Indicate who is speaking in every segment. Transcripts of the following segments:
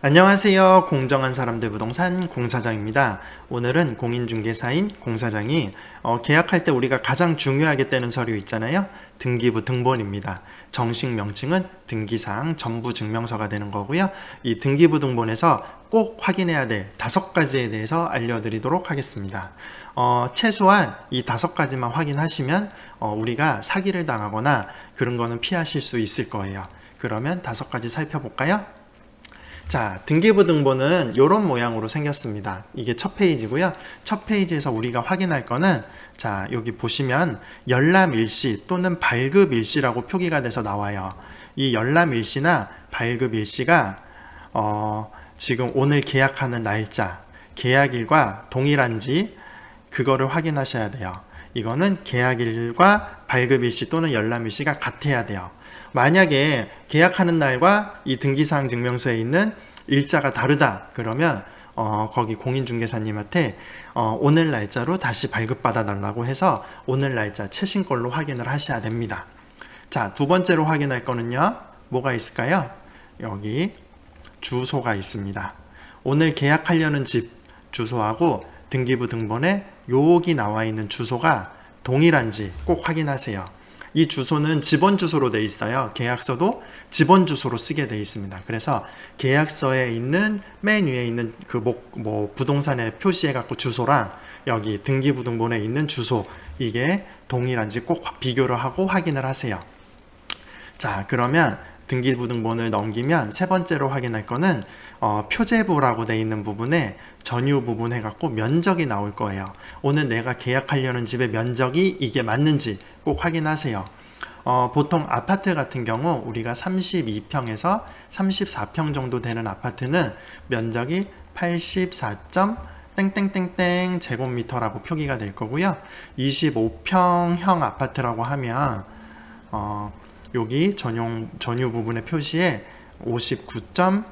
Speaker 1: 안녕하세요. 공정한 사람들 부동산 공사장입니다. 오늘은 공인중개사인 공사장이 계약할 때 우리가 가장 중요하게 떼는 서류 있잖아요. 등기부 등본입니다. 정식 명칭은 등기사항 전부증명서가 되는 거고요. 이 등기부 등본에서 꼭 확인해야 될 5가지에 대해서 알려드리도록 하겠습니다. 최소한 이 5가지만 확인하시면 우리가 사기를 당하거나 그런 거는 피하실 수 있을 거예요. 그러면 5가지 살펴볼까요? 자, 등기부 등본은 이런 모양으로 생겼습니다. 이게 첫 페이지고요. 첫 페이지에서 우리가 확인할 거는 자, 여기 보시면 열람일시 또는 발급일시라고 표기가 돼서 나와요. 이 열람일시나 발급일시가 지금 오늘 계약하는 날짜, 계약일과 동일한지 그거를 확인하셔야 돼요. 이거는 계약일과 발급일시 또는 열람일시가 같아야 돼요. 만약에 계약하는 날과 이 등기사항 증명서에 있는 일자가 다르다 그러면 거기 공인중개사님한테 오늘 날짜로 다시 발급받아 달라고 해서 오늘 날짜 최신 걸로 확인을 하셔야 됩니다. 자, 두 번째로 확인할 거는요. 뭐가 있을까요? 여기 주소가 있습니다. 오늘 계약하려는 집 주소하고 등기부 등본에 여기 나와 있는 주소가 동일한지 꼭 확인하세요. 이 주소는 지번 주소로 되어 있어요. 계약서도 지번 주소로 쓰게 되어 있습니다. 그래서 계약서에 있는 맨 위에 있는 그 부동산에 표시해 갖고 주소랑 여기 등기부 등본에 있는 주소 이게 동일한지 꼭 비교를 하고 확인을 하세요. 자, 그러면 등기부 등본을 넘기면 세 번째로 확인할 거는 표제부라고 되어 있는 부분에 전유 부분 해갖고 면적이 나올 거예요. 오늘 내가 계약하려는 집의 면적이 이게 맞는지 꼭 확인하세요. 보통 아파트 같은 경우 우리가 32평에서 34평 정도 되는 아파트는 면적이 84. 땡땡땡땡 제곱미터라고 표기가 될 거고요. 25평형 아파트라고 하면 여기 전유 부분의 표시에 59.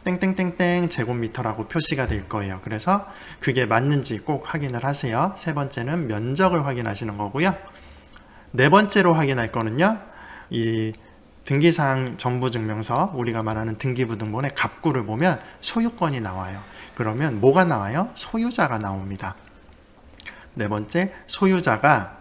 Speaker 1: 땡땡땡땡 제곱미터라고 표시가 될 거예요. 그래서 그게 맞는지 꼭 확인을 하세요. 세 번째는 면적을 확인하시는 거고요. 네 번째로 확인할 거는요. 이 등기사항 전부증명서 우리가 말하는 등기부 등본의 갑구를 보면 소유권이 나와요. 그러면 뭐가 나와요? 소유자가 나옵니다. 네 번째, 소유자가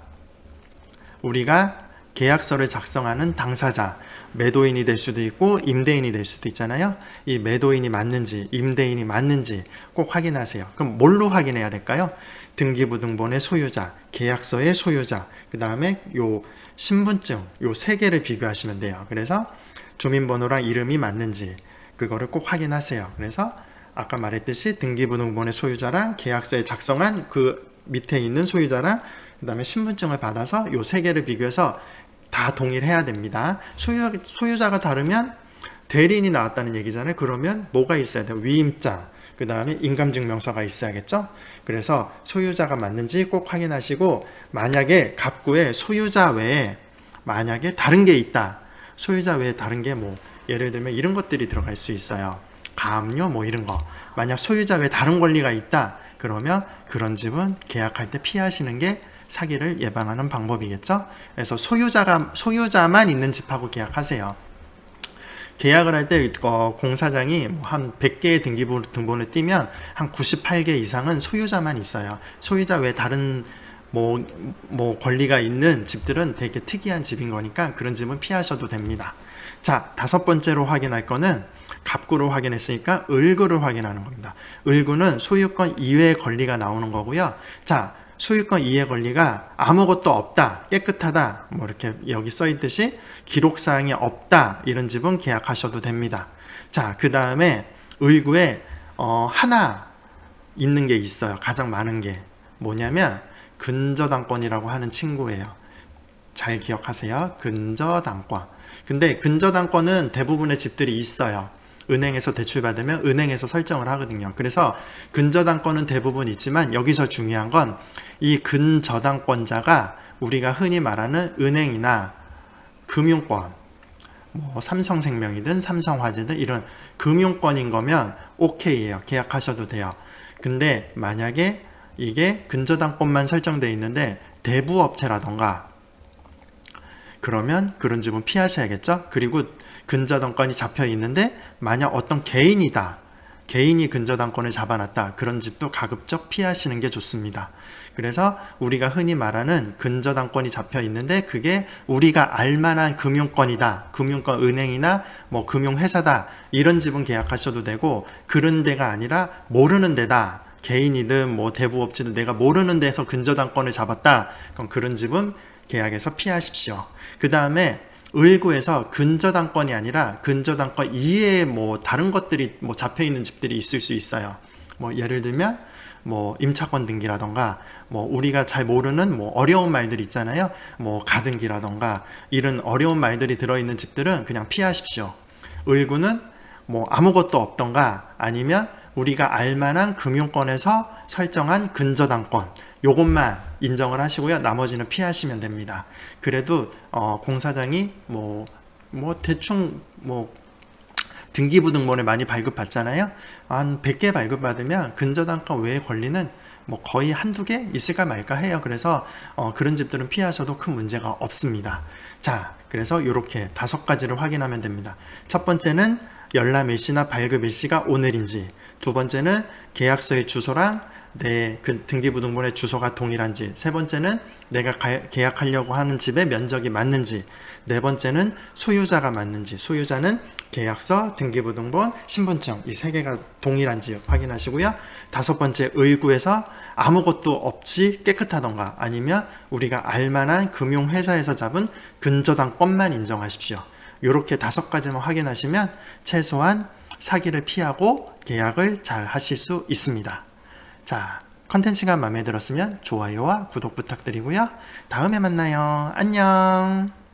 Speaker 1: 우리가 계약서를 작성하는 당사자, 매도인이 될 수도 있고 임대인이 될 수도 있잖아요. 이 매도인이 맞는지 임대인이 맞는지 꼭 확인하세요. 그럼 뭘로 확인해야 될까요? 등기부 등본의 소유자, 계약서의 소유자, 그 다음에 요 신분증 요 세 개를 비교하시면 돼요. 그래서 주민번호랑 이름이 맞는지 그거를 꼭 확인하세요. 그래서 아까 말했듯이 등기부 등본의 소유자랑 계약서에 작성한 그 밑에 있는 소유자랑 그 다음에 신분증을 받아서 요 세 개를 비교해서 다 동일해야 됩니다. 소유자가 다르면 대리인이 나왔다는 얘기잖아요. 그러면 뭐가 있어야 돼요? 위임장, 그 다음에 인감증명서가 있어야겠죠? 그래서 소유자가 맞는지 꼭 확인하시고 만약에 갑구에 소유자 외에 만약에 다른 게 있다. 소유자 외에 다른 게 예를 들면 이런 것들이 들어갈 수 있어요. 가압류 이런 거. 만약 소유자 외에 다른 권리가 있다. 그러면 그런 집은 계약할 때 피하시는 게 사기를 예방하는 방법이겠죠. 그래서 소유자만 있는 집하고 계약하세요. 계약을 할 때 공사장이 한 100개의 등기부 등본을 띄면 한 98개 이상은 소유자만 있어요. 소유자 외에 다른 권리가 있는 집들은 되게 특이한 집인 거니까 그런 집은 피하셔도 됩니다. 자, 5번째로 확인할 거는 갑구를 확인했으니까 을구를 확인하는 겁니다. 을구는 소유권 이외의 권리가 나오는 거고요. 자, 소유권 이해 권리가 아무것도 없다, 깨끗하다, 이렇게 여기 써 있듯이 기록사항이 없다, 이런 집은 계약하셔도 됩니다. 자, 그 다음에 을구에 하나 있는 게 있어요. 가장 많은 게 뭐냐면 근저당권이라고 하는 친구예요. 잘 기억하세요. 근저당권. 근데 근저당권은 대부분의 집들이 있어요. 은행에서 대출받으면 은행에서 설정을 하거든요. 그래서 근저당권은 대부분 있지만 여기서 중요한 건 이 근저당권자가 우리가 흔히 말하는 은행이나 금융권, 삼성생명이든 삼성화재든 이런 금융권인 거면 오케이예요. 계약하셔도 돼요. 근데 만약에 이게 근저당권만 설정되어 있는데 대부업체라던가 그러면 그런 집은 피하셔야겠죠. 그리고 근저당권이 잡혀 있는데 만약 어떤 개인이 근저당권을 잡아놨다. 그런 집도 가급적 피하시는 게 좋습니다. 그래서 우리가 흔히 말하는 근저당권이 잡혀 있는데 그게 우리가 알만한 금융권이다. 금융권 은행이나 뭐 금융회사다. 이런 집은 계약하셔도 되고 그런 데가 아니라 모르는 데다. 개인이든 뭐 대부업체든 내가 모르는 데서 근저당권을 잡았다. 그럼 그런 집은 계약에서 피하십시오. 그 다음에 을구에서 근저당권이 아니라 근저당권 이외에 뭐 다른 것들이 뭐 잡혀 있는 집들이 있을 수 있어요. 뭐 예를 들면 뭐 임차권 등기라던가 뭐 우리가 잘 모르는 뭐 어려운 말들 있잖아요. 뭐 가등기라던가 이런 어려운 말들이 들어있는 집들은 그냥 피하십시오. 을구는 뭐 아무것도 없던가 아니면 우리가 알만한 금융권에서 설정한 근저당권 요것만 인정을 하시고요. 나머지는 피하시면 됩니다. 그래도 공사장이 뭐 대충 뭐 등기부등본을 많이 발급받잖아요. 한 100개 발급받으면 근저당권 외의 권리는 뭐 거의 한두 개 있을까 말까 해요. 그래서 그런 집들은 피하셔도 큰 문제가 없습니다. 자, 그래서 이렇게 5가지를 확인하면 됩니다. 첫 번째는 열람 일시나 발급 일시가 오늘인지, 두 번째는 계약서의 주소랑 내 그 등기부등본의 주소가 동일한지, 세 번째는 내가 계약하려고 하는 집의 면적이 맞는지, 네 번째는 소유자가 맞는지, 소유자는 계약서, 등기부등본, 신분증 이 3개가 동일한지 확인하시고요. 5번째 을구에서 아무것도 없이 깨끗하던가 아니면 우리가 알만한 금융회사에서 잡은 근저당권만 인정하십시오. 이렇게 5가지만 확인하시면 최소한 사기를 피하고 계약을 잘 하실 수 있습니다. 자, 컨텐츠가 마음에 들었으면 좋아요와 구독 부탁드리고요. 다음에 만나요. 안녕.